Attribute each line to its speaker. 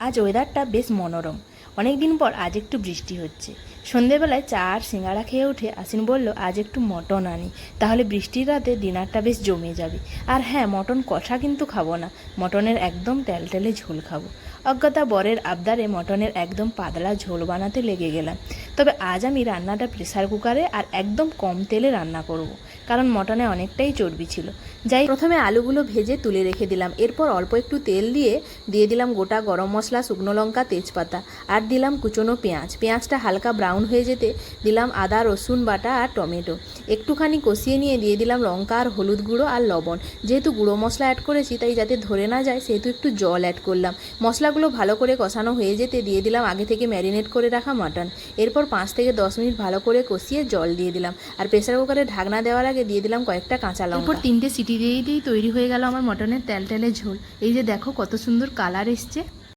Speaker 1: আজ ওয়েদারটা বেশ মনোরম। অনেক দিন পর আজ একটু বৃষ্টি হচ্ছে। সন্ধেবেলায় চা আর সিঙ্গাড়া খেয়ে উঠে আশিন বলল, আজ একটু মটন আনি, তাহলে বৃষ্টির রাতে ডিনারটা বেশ জমে যাবে। আর হ্যাঁ, মটন কষা কিন্তু খাবো না, মটনের একদম টেলটেলে ঝোল খাবো। অজ্ঞাতা বরের আবদারে মটনের একদম পাতলা ঝোল বানাতে লেগে গেলাম। তবে আজ আমি রান্নাটা প্রেসার কুকারে আর একদম কম তেলে রান্না করব, কারণ মটনে অনেকটাই চর্বি ছিল। যাই প্রথমে আলুগুলো ভেজে তুলে রেখে দিলাম। এরপর অল্প একটু তেল দিয়ে দিলাম গোটা গরম মশলা, শুকনো লঙ্কা, তেজপাতা, আর দিলাম কুচনো পেঁয়াজ। পেঁয়াজটা হালকা ব্রাউন হয়ে যেতে দিলাম আদা রসুন বাটা আর টমেটো। একটুখানি কষিয়ে নিয়ে দিয়ে দিলাম লঙ্কা আর হলুদ গুঁড়ো আর লবণ। যেহেতু গুঁড়ো মশলা অ্যাড করেছি তাই যাতে ধরে না যায় সেহেতু একটু জল অ্যাড করলাম। মশলাগুলো ভালো করে কষানো হয়ে যেতে দিয়ে দিলাম আগে থেকে ম্যারিনেট করে রাখা মাটন। এরপর 5 থেকে 10 মিনিট ভালো করে কষিয়ে জল দিয়ে দিলাম, আর প্রেসার কুকারে ঢাকনা দেওয়ার আগে দিয়ে দিলাম কয়েকটা কাঁচা লঙ্কা। এরপর 3টে সিটি দিয়েই তৈরি হয়ে গেল আমার মটনের তেলটেলে ঝোল। এই যে দেখো কত সুন্দর কালার এসছে।